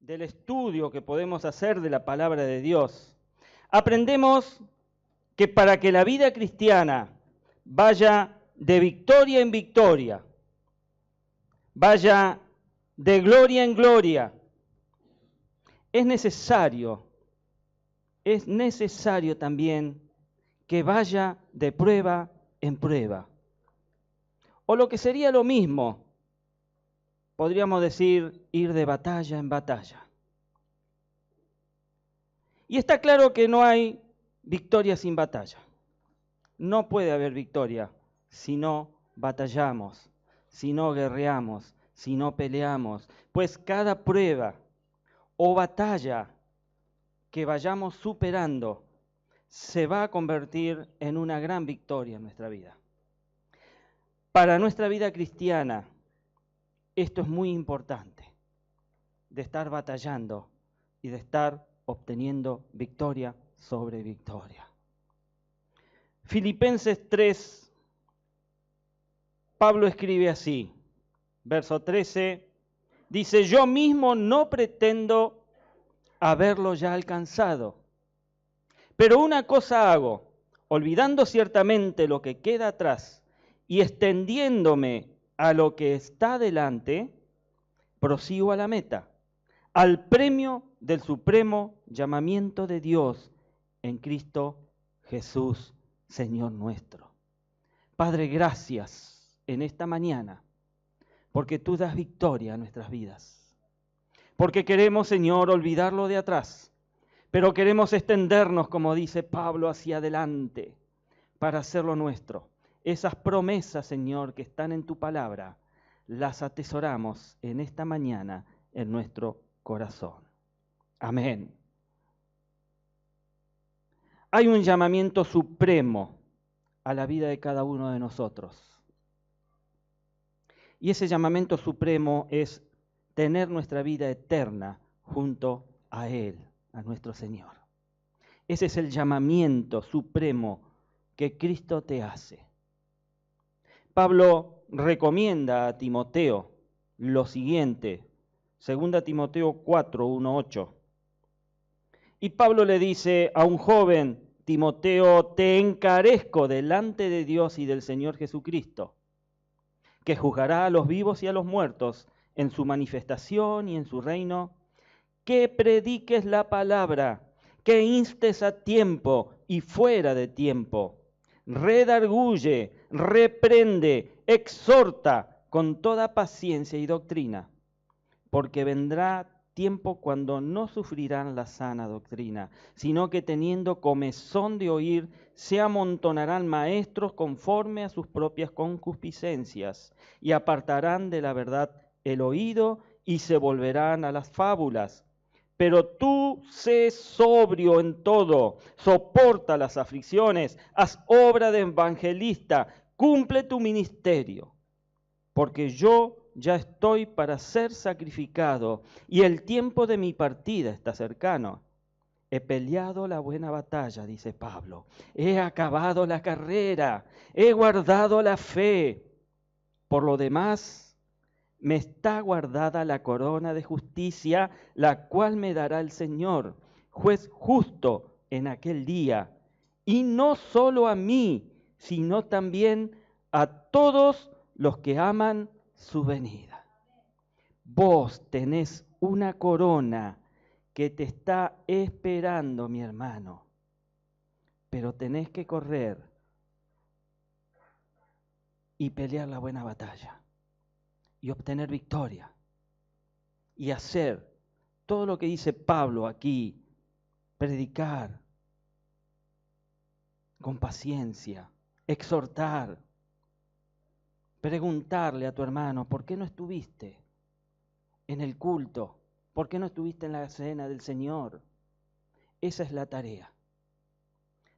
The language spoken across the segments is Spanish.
del estudio que podemos hacer de la palabra de Dios, aprendemos que para que la vida cristiana vaya de victoria en victoria, vaya de gloria en gloria, es necesario también que vaya de prueba en prueba. O lo que sería lo mismo, podríamos decir, ir de batalla en batalla. Y está claro que no hay victoria sin batalla. No puede haber victoria si no batallamos, si no guerreamos, si no peleamos. Pues cada prueba o batalla que vayamos superando se va a convertir en una gran victoria en nuestra vida. Para nuestra vida cristiana, esto es muy importante, de estar batallando y de estar obteniendo victoria sobre victoria. Filipenses 3, Pablo escribe así, verso 13, dice: yo mismo no pretendo haberlo ya alcanzado, pero una cosa hago, olvidando ciertamente lo que queda atrás y extendiéndome a lo que está delante, prosigo a la meta, al premio del supremo llamamiento de Dios en Cristo Jesús, Señor nuestro. Padre, gracias en esta mañana, porque tú das victoria a nuestras vidas. Porque queremos, Señor, olvidar lo de atrás, pero queremos extendernos, como dice Pablo, hacia adelante para hacerlo nuestro. Esas promesas, Señor, que están en tu palabra, las atesoramos en esta mañana en nuestro corazón. Amén. Hay un llamamiento supremo a la vida de cada uno de nosotros. Y ese llamamiento supremo es tener nuestra vida eterna junto a Él, a nuestro Señor. Ese es el llamamiento supremo que Cristo te hace. Pablo recomienda a Timoteo lo siguiente, 2 Timoteo 4, 1, 8. Y Pablo le dice a un joven, Timoteo, te encarezco delante de Dios y del Señor Jesucristo, que juzgará a los vivos y a los muertos en su manifestación y en su reino, que prediques la palabra, que instes a tiempo y fuera de tiempo, redarguye, reprende, exhorta con toda paciencia y doctrina, porque vendrá tiempo cuando no sufrirán la sana doctrina, sino que teniendo comezón de oír, se amontonarán maestros conforme a sus propias concupiscencias, y apartarán de la verdad el oído y se volverán a las fábulas. Pero tú sé sobrio en todo, soporta las aflicciones, haz obra de evangelista, cumple tu ministerio, porque yo ya estoy para ser sacrificado y el tiempo de mi partida está cercano. He peleado la buena batalla, dice Pablo, he acabado la carrera, he guardado la fe. Por lo demás, me está guardada la corona de justicia, la cual me dará el Señor, juez justo en aquel día, y no solo a mí, sino también a todos los que aman su venida. Vos tenés una corona que te está esperando, mi hermano, pero tenés que correr y pelear la buena batalla y obtener victoria y hacer todo lo que dice Pablo aquí, predicar con paciencia, exhortar, preguntarle a tu hermano, ¿por qué no estuviste en el culto? ¿Por qué no estuviste en la cena del Señor? Esa es la tarea.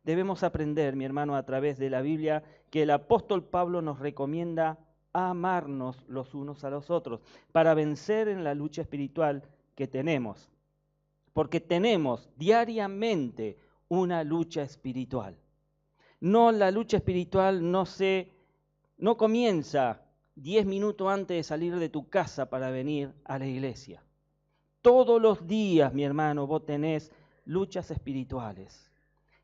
Debemos aprender, mi hermano, a través de la Biblia, que el apóstol Pablo nos recomienda amarnos los unos a los otros para vencer en la lucha espiritual que tenemos. Porque tenemos diariamente una lucha espiritual. No, la lucha espiritual no comienza 10 minutos antes de salir de tu casa para venir a la iglesia. Todos los días, mi hermano, vos tenés luchas espirituales,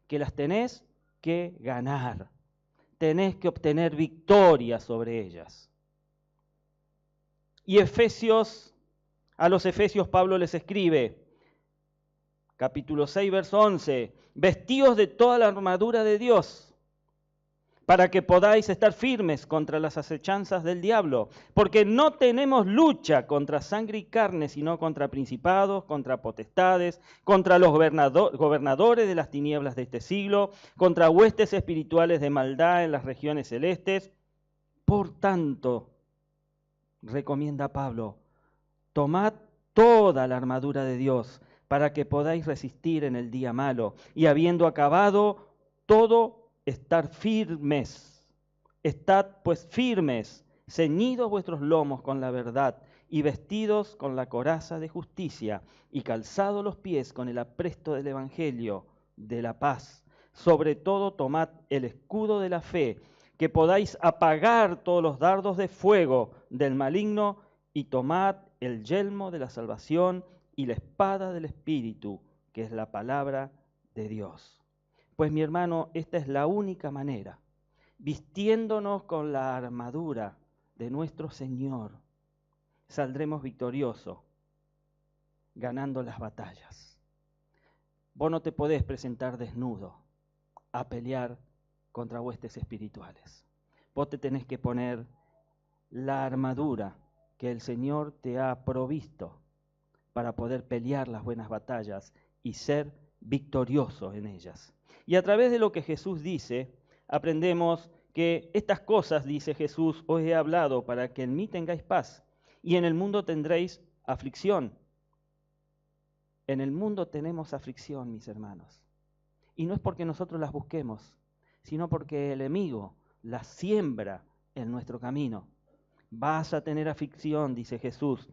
que las tenés que ganar. Tenés que obtener victoria sobre ellas. Y a los Efesios Pablo les escribe, capítulo 6, verso 11, vestíos de toda la armadura de Dios, para que podáis estar firmes contra las acechanzas del diablo, porque no tenemos lucha contra sangre y carne, sino contra principados, contra potestades, contra los gobernadores de las tinieblas de este siglo, contra huestes espirituales de maldad en las regiones celestes. Por tanto, recomienda Pablo, tomad toda la armadura de Dios, para que podáis resistir en el día malo, y habiendo acabado todo, estar firmes. Estad pues firmes, ceñidos vuestros lomos con la verdad, y vestidos con la coraza de justicia, y calzados los pies con el apresto del evangelio de la paz. Sobre todo tomad el escudo de la fe, que podáis apagar todos los dardos de fuego del maligno, y tomad el yelmo de la salvación y la espada del Espíritu, que es la palabra de Dios. Pues mi hermano, esta es la única manera, vistiéndonos con la armadura de nuestro Señor, saldremos victoriosos, ganando las batallas. Vos no te podés presentar desnudo a pelear contra huestes espirituales. Vos te tenés que poner la armadura que el Señor te ha provisto para poder pelear las buenas batallas y ser victorioso en ellas. Y a través de lo que Jesús dice, aprendemos que estas cosas, dice Jesús, os he hablado para que en mí tengáis paz, y en el mundo tendréis aflicción. En el mundo tenemos aflicción, mis hermanos. Y no es porque nosotros las busquemos, sino porque el enemigo las siembra en nuestro camino. Vas a tener aflicción, dice Jesús,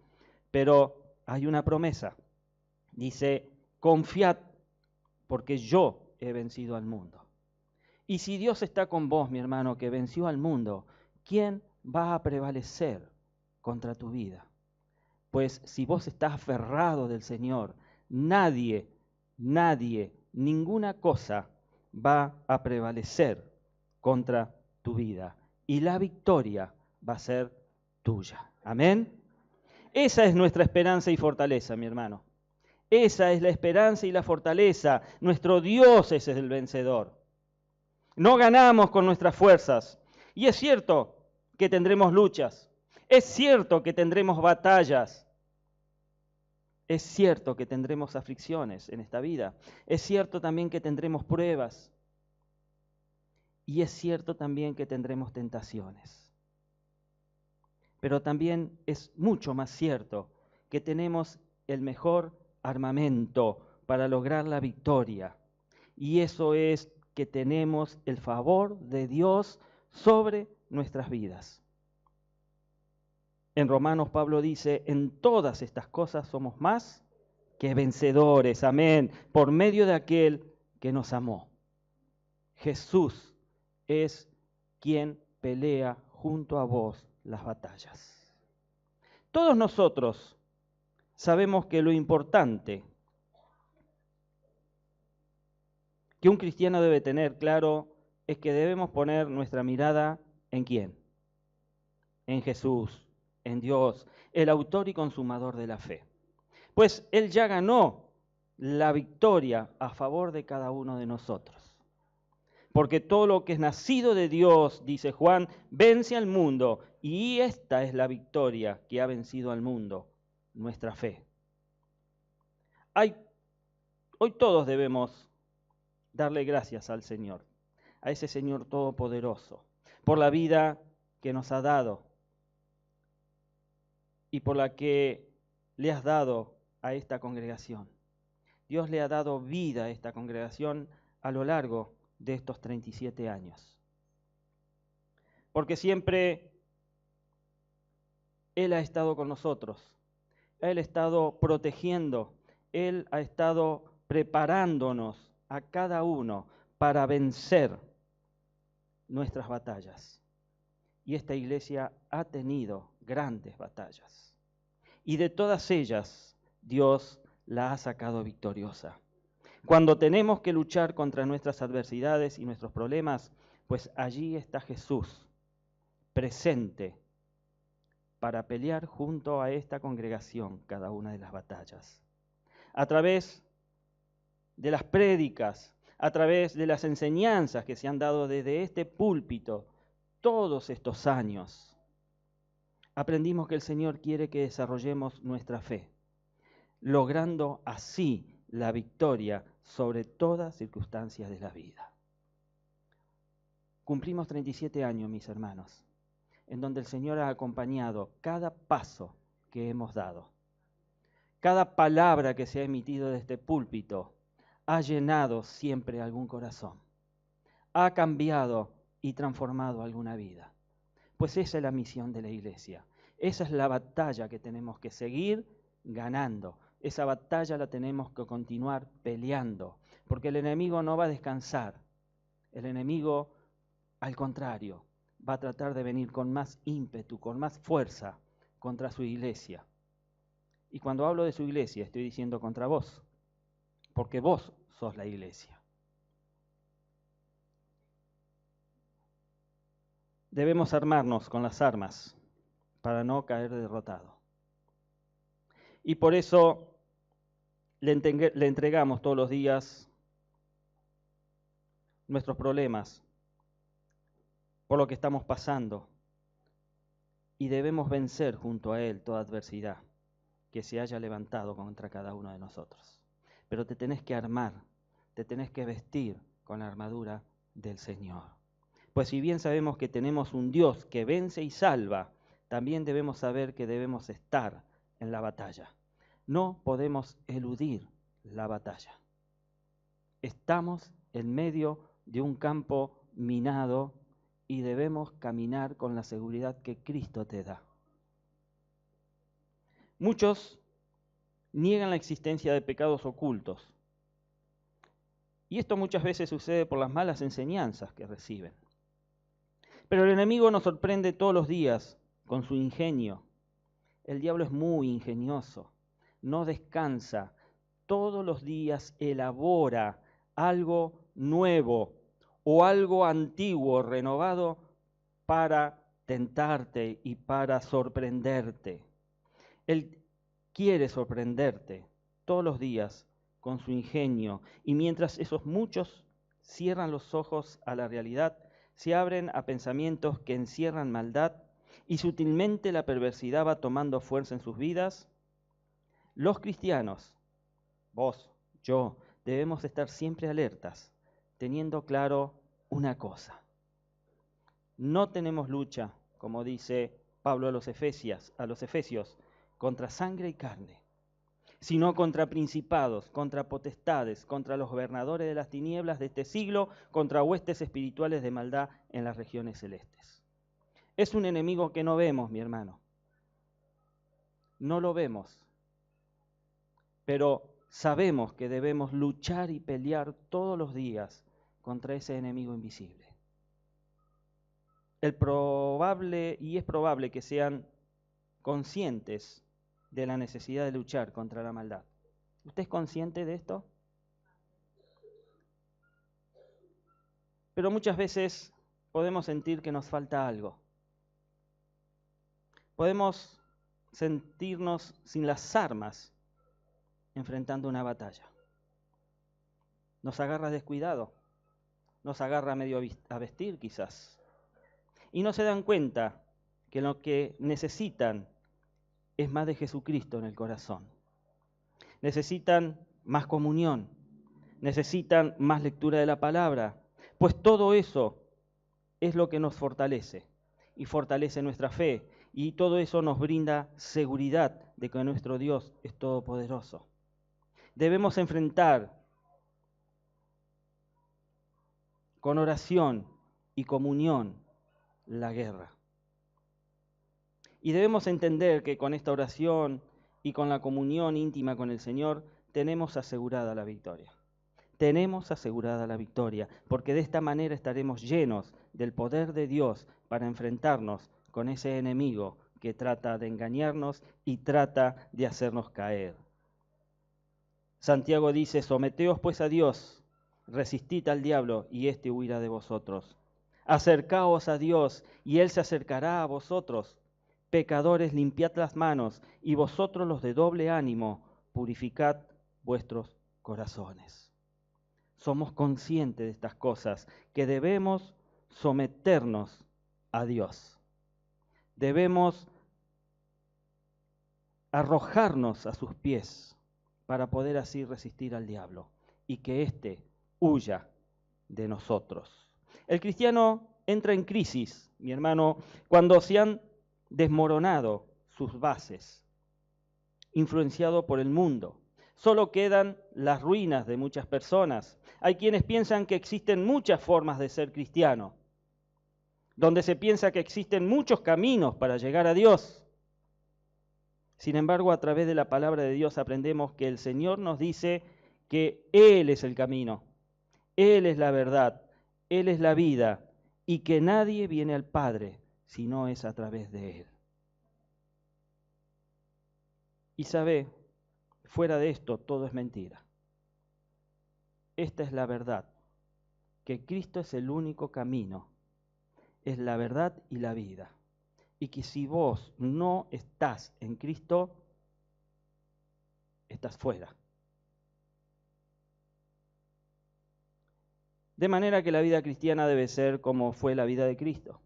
pero hay una promesa. Dice, confiad, porque yo he vencido al mundo. Y si Dios está con vos, mi hermano, que venció al mundo, ¿quién va a prevalecer contra tu vida? Pues si vos estás aferrado del Señor, nadie, ninguna cosa va a prevalecer contra tu vida. Y la victoria va a ser tuya. Amén. Esa es nuestra esperanza y fortaleza, mi hermano. Esa es la esperanza y la fortaleza. Nuestro Dios es el vencedor. No ganamos con nuestras fuerzas. Y es cierto que tendremos luchas. Es cierto que tendremos batallas. Es cierto que tendremos aflicciones en esta vida. Es cierto también que tendremos pruebas. Y es cierto también que tendremos tentaciones. Pero también es mucho más cierto que tenemos el mejor armamento para lograr la victoria. Y eso es que tenemos el favor de Dios sobre nuestras vidas. En Romanos Pablo dice, en todas estas cosas somos más que vencedores, amén, por medio de aquel que nos amó. Jesús es quien pelea junto a vos las batallas. Todos nosotros sabemos que lo importante que un cristiano debe tener claro es que debemos poner nuestra mirada ¿en quién? En Jesús, en Dios, el autor y consumador de la fe. Pues Él ya ganó la victoria a favor de cada uno de nosotros. Porque todo lo que es nacido de Dios, dice Juan, vence al mundo. Y esta es la victoria que ha vencido al mundo, nuestra fe. Hoy todos debemos darle gracias al Señor, a ese Señor todopoderoso, por la vida que nos ha dado y por la que le has dado a esta congregación. Dios le ha dado vida a esta congregación a lo largo de estos 37 años. Porque siempre Él ha estado con nosotros, Él ha estado protegiendo, Él ha estado preparándonos a cada uno para vencer nuestras batallas. Y esta iglesia ha tenido grandes batallas. Y de todas ellas Dios la ha sacado victoriosa. Cuando tenemos que luchar contra nuestras adversidades y nuestros problemas, pues allí está Jesús, presente, para pelear junto a esta congregación cada una de las batallas. A través de las prédicas, a través de las enseñanzas que se han dado desde este púlpito todos estos años, aprendimos que el Señor quiere que desarrollemos nuestra fe, logrando así la victoria sobre todas circunstancias de la vida. Cumplimos 37 años, mis hermanos, en donde el Señor ha acompañado cada paso que hemos dado. Cada palabra que se ha emitido de este púlpito ha llenado siempre algún corazón, ha cambiado y transformado alguna vida. Pues esa es la misión de la iglesia, esa es la batalla que tenemos que seguir ganando, esa batalla la tenemos que continuar peleando, porque el enemigo no va a descansar, el enemigo, al contrario, va a tratar de venir con más ímpetu, con más fuerza contra su iglesia. Y cuando hablo de su iglesia, estoy diciendo contra vos, porque vos sos la iglesia. Debemos armarnos con las armas para no caer derrotados. Y por eso le entregamos todos los días nuestros problemas, por lo que estamos pasando, y debemos vencer junto a Él toda adversidad que se haya levantado contra cada uno de nosotros. Pero te tenés que armar, te tenés que vestir con la armadura del Señor. Pues si bien sabemos que tenemos un Dios que vence y salva, también debemos saber que debemos estar en la batalla. No podemos eludir la batalla. Estamos en medio de un campo minado y debemos caminar con la seguridad que Cristo te da. Muchos niegan la existencia de pecados ocultos. Y esto muchas veces sucede por las malas enseñanzas que reciben. Pero el enemigo nos sorprende todos los días con su ingenio. El diablo es muy ingenioso, no descansa. Todos los días elabora algo nuevo o algo antiguo, renovado, para tentarte y para sorprenderte. Él quiere sorprenderte todos los días con su ingenio, y mientras esos muchos cierran los ojos a la realidad, se abren a pensamientos que encierran maldad y sutilmente la perversidad va tomando fuerza en sus vidas, los cristianos, vos, yo, debemos estar siempre alertas, teniendo claro una cosa. No tenemos lucha, como dice Pablo a los Efesios, contra sangre y carne, sino contra principados, contra potestades, contra los gobernadores de las tinieblas de este siglo, contra huestes espirituales de maldad en las regiones celestes. Es un enemigo que no vemos, mi hermano. No lo vemos. Pero sabemos que debemos luchar y pelear todos los días contra ese enemigo invisible. Es probable que sean conscientes de la necesidad de luchar contra la maldad. ¿Usted es consciente de esto? Pero muchas veces podemos sentir que nos falta algo. Podemos sentirnos sin las armas enfrentando una batalla. Nos agarra descuidado, nos agarra medio a vestir quizás. Y no se dan cuenta que lo que necesitan es más de Jesucristo en el corazón. Necesitan más comunión, necesitan más lectura de la palabra, pues todo eso es lo que nos fortalece y fortalece nuestra fe, y todo eso nos brinda seguridad de que nuestro Dios es todopoderoso. Debemos enfrentar con oración y comunión la guerra. Y debemos entender que con esta oración y con la comunión íntima con el Señor tenemos asegurada la victoria. Tenemos asegurada la victoria, porque de esta manera estaremos llenos del poder de Dios para enfrentarnos con ese enemigo que trata de engañarnos y trata de hacernos caer. Santiago dice, someteos pues a Dios, resistid al diablo y éste huirá de vosotros. Acercaos a Dios y Él se acercará a vosotros. Pecadores, limpiad las manos, y vosotros los de doble ánimo, purificad vuestros corazones. Somos conscientes de estas cosas, que debemos someternos a Dios. Debemos arrojarnos a sus pies para poder así resistir al diablo y que éste huya de nosotros. El cristiano entra en crisis, mi hermano, cuando se han desmoronado sus bases, influenciado por el mundo. Solo quedan las ruinas de muchas personas. Hay quienes piensan que existen muchas formas de ser cristiano, donde se piensa que existen muchos caminos para llegar a Dios. Sin embargo, a través de la palabra de Dios aprendemos que el Señor nos dice que Él es el camino, Él es la verdad, Él es la vida, y que nadie viene al Padre si no es a través de Él. Y sabe, fuera de esto todo es mentira. Esta es la verdad, que Cristo es el único camino, es la verdad y la vida. Y que si vos no estás en Cristo, estás fuera. De manera que la vida cristiana debe ser como fue la vida de Cristo,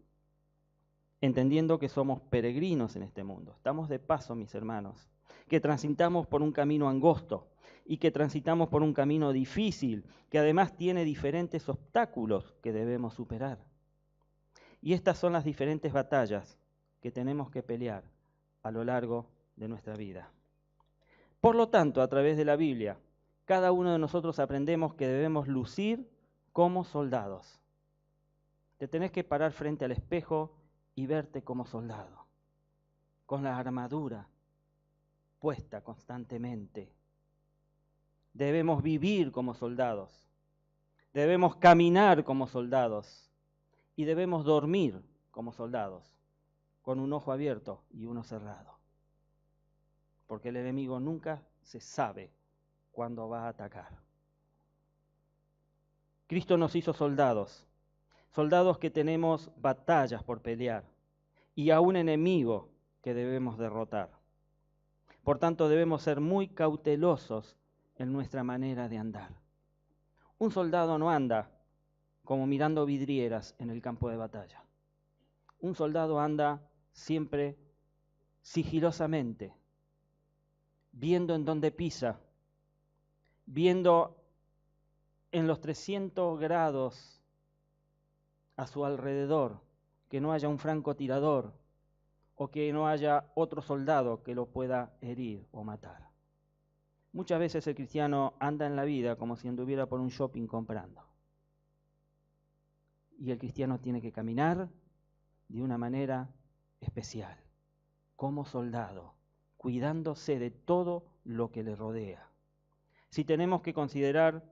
entendiendo que somos peregrinos en este mundo. Estamos de paso, mis hermanos, que transitamos por un camino angosto y que transitamos por un camino difícil, que además tiene diferentes obstáculos que debemos superar. Y estas son las diferentes batallas que tenemos que pelear a lo largo de nuestra vida. Por lo tanto, a través de la Biblia, cada uno de nosotros aprendemos que debemos lucir como soldados. Te tenés que parar frente al espejo y verte como soldado, con la armadura puesta constantemente. Debemos vivir como soldados, debemos caminar como soldados y debemos dormir como soldados, con un ojo abierto y uno cerrado. Porque el enemigo nunca se sabe cuándo va a atacar. Cristo nos hizo soldados, soldados que tenemos batallas por pelear y a un enemigo que debemos derrotar. Por tanto, debemos ser muy cautelosos en nuestra manera de andar. Un soldado no anda como mirando vidrieras en el campo de batalla. Un soldado anda siempre sigilosamente, viendo en dónde pisa, viendo en los 300 grados a su alrededor que no haya un francotirador o que no haya otro soldado que lo pueda herir o matar. Muchas veces el cristiano anda en la vida como si anduviera por un shopping comprando. Y el cristiano tiene que caminar de una manera especial, como soldado, cuidándose de todo lo que le rodea. Si tenemos que considerar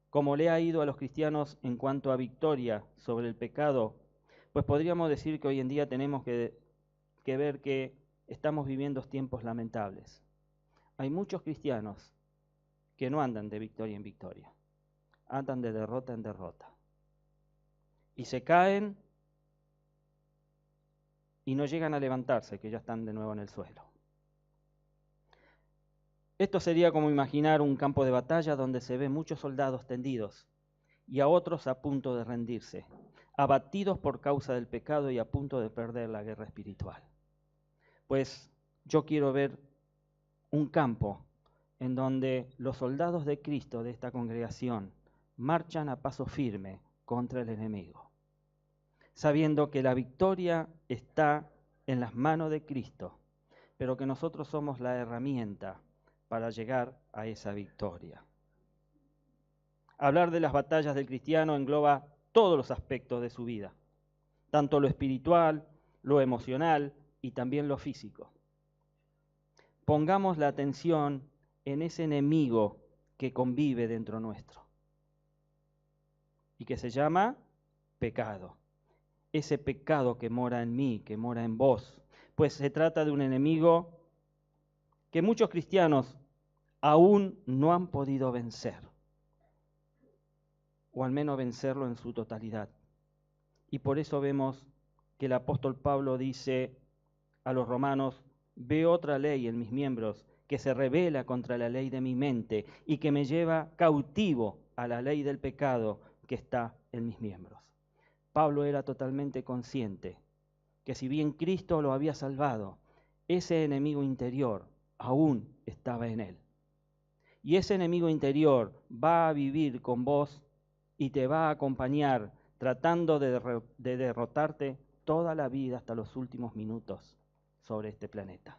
cómo le ha ido a los cristianos en cuanto a victoria sobre el pecado, pues podríamos decir que hoy en día tenemos que ver que estamos viviendo tiempos lamentables. Hay muchos cristianos que no andan de victoria en victoria, andan de derrota en derrota. Y se caen y no llegan a levantarse, que ya están de nuevo en el suelo. Esto sería como imaginar un campo de batalla donde se ven muchos soldados tendidos y a otros a punto de rendirse, abatidos por causa del pecado y a punto de perder la guerra espiritual. Pues yo quiero ver un campo en donde los soldados de Cristo de esta congregación marchan a paso firme contra el enemigo, sabiendo que la victoria está en las manos de Cristo, pero que nosotros somos la herramienta para llegar a esa victoria. Hablar de las batallas del cristiano engloba todos los aspectos de su vida, tanto lo espiritual, lo emocional y también lo físico. Pongamos la atención en ese enemigo que convive dentro nuestro y que se llama pecado. Ese pecado que mora en mí, que mora en vos, pues se trata de un enemigo que muchos cristianos aún no han podido vencer, o al menos vencerlo en su totalidad. Y por eso vemos que el apóstol Pablo dice a los romanos: veo otra ley en mis miembros que se rebela contra la ley de mi mente y que me lleva cautivo a la ley del pecado que está en mis miembros. Pablo era totalmente consciente que si bien Cristo lo había salvado, ese enemigo interior aún estaba en él. Y ese enemigo interior va a vivir con vos y te va a acompañar tratando de derrotarte toda la vida hasta los últimos minutos sobre este planeta.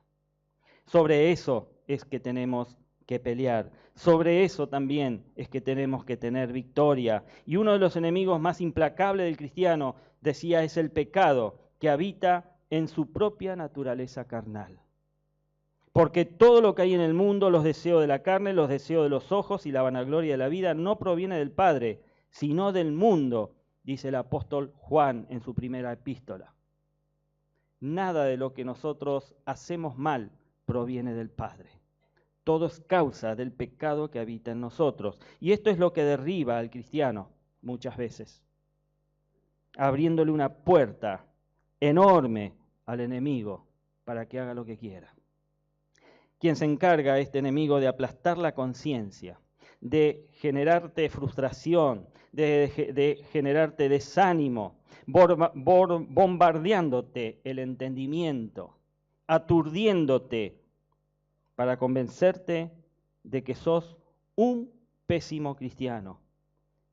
Sobre eso es que tenemos que pelear. Sobre eso también es que tenemos que tener victoria. Y uno de los enemigos más implacables del cristiano, decía, es el pecado que habita en su propia naturaleza carnal. Porque todo lo que hay en el mundo, los deseos de la carne, los deseos de los ojos y la vanagloria de la vida, no proviene del Padre, sino del mundo, dice el apóstol Juan en su primera epístola. Nada de lo que nosotros hacemos mal proviene del Padre. Todo es causa del pecado que habita en nosotros. Y esto es lo que derriba al cristiano muchas veces, abriéndole una puerta enorme al enemigo para que haga lo que quiera. Quien se encarga, este enemigo, de aplastar la conciencia, de generarte frustración, de generarte desánimo, bombardeándote el entendimiento, aturdiéndote para convencerte de que sos un pésimo cristiano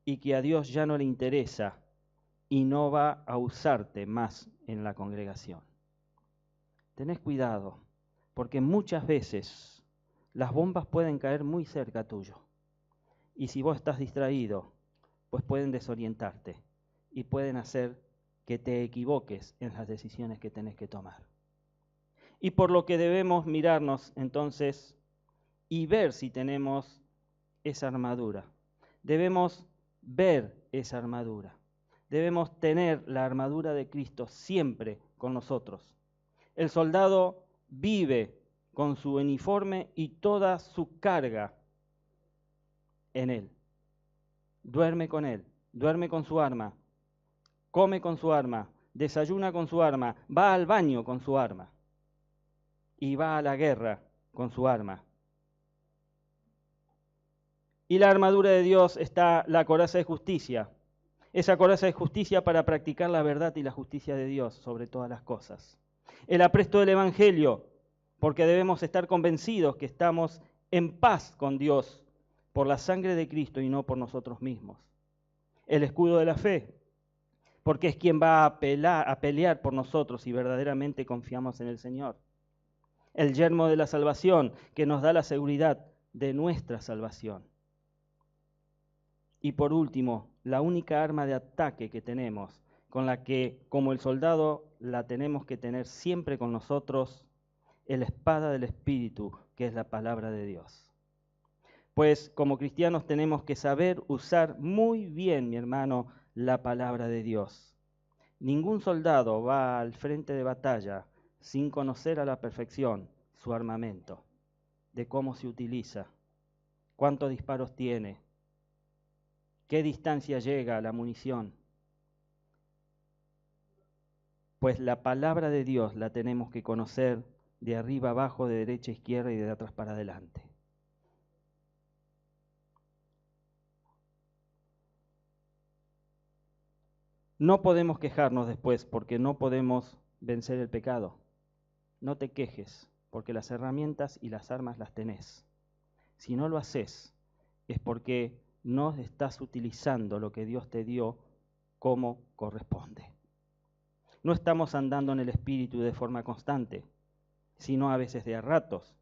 y que a Dios ya no le interesa y no va a usarte más en la congregación. Tenés cuidado, porque muchas veces las bombas pueden caer muy cerca tuyo. Y si vos estás distraído, pues pueden desorientarte y pueden hacer que te equivoques en las decisiones que tenés que tomar. Y por lo que debemos mirarnos entonces y ver si tenemos esa armadura. Debemos ver esa armadura. Debemos tener la armadura de Cristo siempre con nosotros. El soldado vive con su uniforme y toda su carga en él. Duerme con él, duerme con su arma, come con su arma, desayuna con su arma, va al baño con su arma y va a la guerra con su arma. Y la armadura de Dios está la coraza de justicia. Esa coraza de justicia para practicar la verdad y la justicia de Dios sobre todas las cosas. El apresto del Evangelio, porque debemos estar convencidos que estamos en paz con Dios por la sangre de Cristo y no por nosotros mismos. El escudo de la fe, porque es quien va a pelear por nosotros si verdaderamente confiamos en el Señor. El yelmo de la salvación, que nos da la seguridad de nuestra salvación. Y por último, la única arma de ataque que tenemos, con la que, como el soldado, la tenemos que tener siempre con nosotros, es la espada del Espíritu, que es la palabra de Dios. Pues como cristianos tenemos que saber usar muy bien, mi hermano, la palabra de Dios. Ningún soldado va al frente de batalla sin conocer a la perfección su armamento, de cómo se utiliza, cuántos disparos tiene, qué distancia llega la munición. Pues la palabra de Dios la tenemos que conocer de arriba abajo, de derecha a izquierda y de atrás para adelante. No podemos quejarnos después porque no podemos vencer el pecado. No te quejes porque las herramientas y las armas las tenés. Si no lo haces es porque no estás utilizando lo que Dios te dio como corresponde. No estamos andando en el Espíritu de forma constante, sino a veces de a ratos.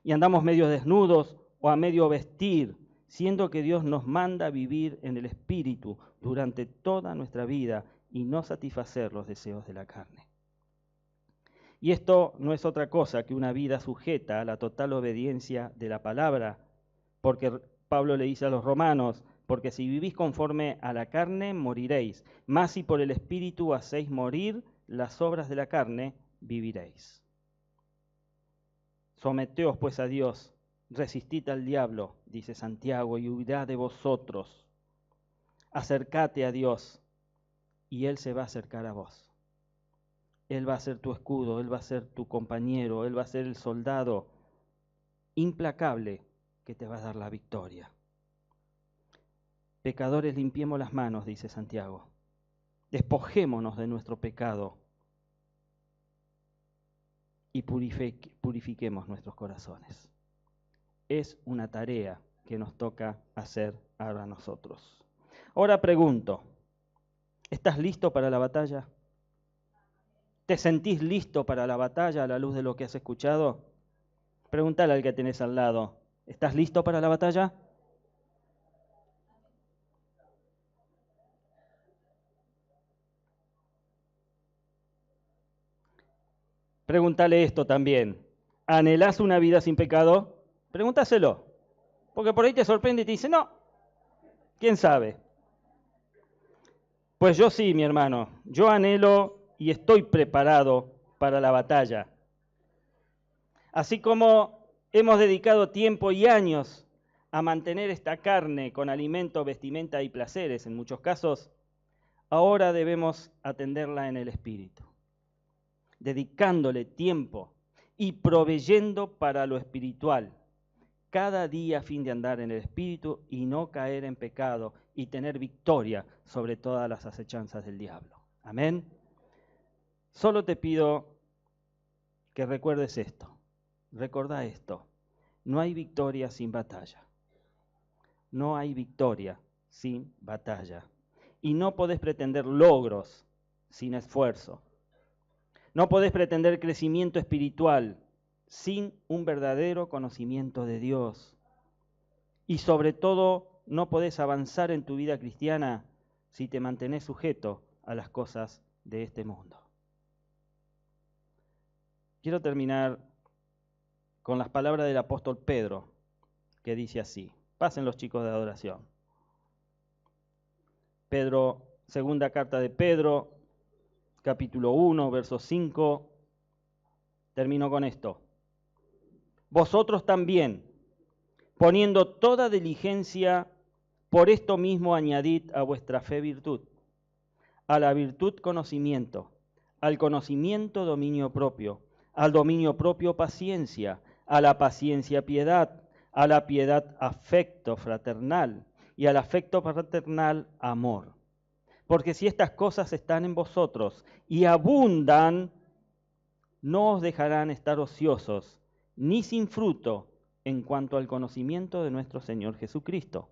Y andamos medio desnudos o a medio vestir, siendo que Dios nos manda vivir en el Espíritu durante toda nuestra vida y no satisfacer los deseos de la carne. Y esto no es otra cosa que una vida sujeta a la total obediencia de la palabra, porque Pablo le dice a los romanos, porque si vivís conforme a la carne, moriréis, mas si por el Espíritu hacéis morir las obras de la carne, viviréis. Someteos pues a Dios, Resistid al diablo, dice Santiago, y huirá de vosotros. Acercate a Dios y Él se va a acercar a vos. Él va a ser tu escudo, Él va a ser tu compañero, Él va a ser el soldado implacable que te va a dar la victoria. Pecadores, limpiemos las manos, dice Santiago. Despojémonos de nuestro pecado y purifiquemos nuestros corazones. Es una tarea que nos toca hacer ahora a nosotros. Ahora pregunto, ¿estás listo para la batalla? ¿Te sentís listo para la batalla a la luz de lo que has escuchado? Pregúntale al que tenés al lado, ¿estás listo para la batalla? Pregúntale esto también. ¿Anhelás una vida sin pecado? Pregúntaselo. Porque por ahí te sorprende y te dice, no, ¿quién sabe? Pues yo sí, mi hermano. Yo anhelo y estoy preparado para la batalla. Así como hemos dedicado tiempo y años a mantener esta carne con alimento, vestimenta y placeres, en muchos casos, ahora debemos atenderla en el espíritu, dedicándole tiempo y proveyendo para lo espiritual, cada día a fin de andar en el espíritu y no caer en pecado y tener victoria sobre todas las acechanzas del diablo. Amén. Solo te pido que recuerdes esto. Recordá esto. No hay victoria sin batalla. No hay victoria sin batalla. Y no podés pretender logros sin esfuerzo. No podés pretender crecimiento espiritual sin un verdadero conocimiento de Dios. Y sobre todo, no podés avanzar en tu vida cristiana si te mantenés sujeto a las cosas de este mundo. Quiero terminar con las palabras del apóstol Pedro, que dice así. Pasen los chicos de adoración. Pedro, segunda carta de Pedro, capítulo 1, verso 5. Termino con esto. Vosotros también, poniendo toda diligencia, por esto mismo añadid a vuestra fe virtud, a la virtud conocimiento, al conocimiento dominio propio, al dominio propio paciencia, a la paciencia piedad, a la piedad afecto fraternal y al afecto fraternal amor. Porque si estas cosas están en vosotros y abundan, no os dejarán estar ociosos ni sin fruto en cuanto al conocimiento de nuestro Señor Jesucristo.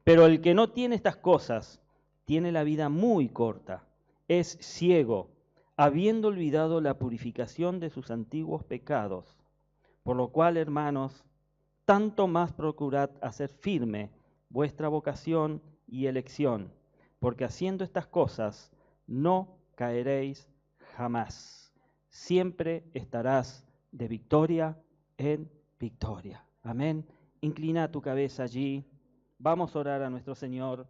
Pero el que no tiene estas cosas tiene la vida muy corta, es ciego, habiendo olvidado la purificación de sus antiguos pecados. Por lo cual, hermanos, tanto más procurad hacer firme vuestra vocación y elección, porque haciendo estas cosas no caeréis jamás. Siempre estarás de victoria en victoria. Amén. Inclina tu cabeza allí. Vamos a orar a nuestro Señor.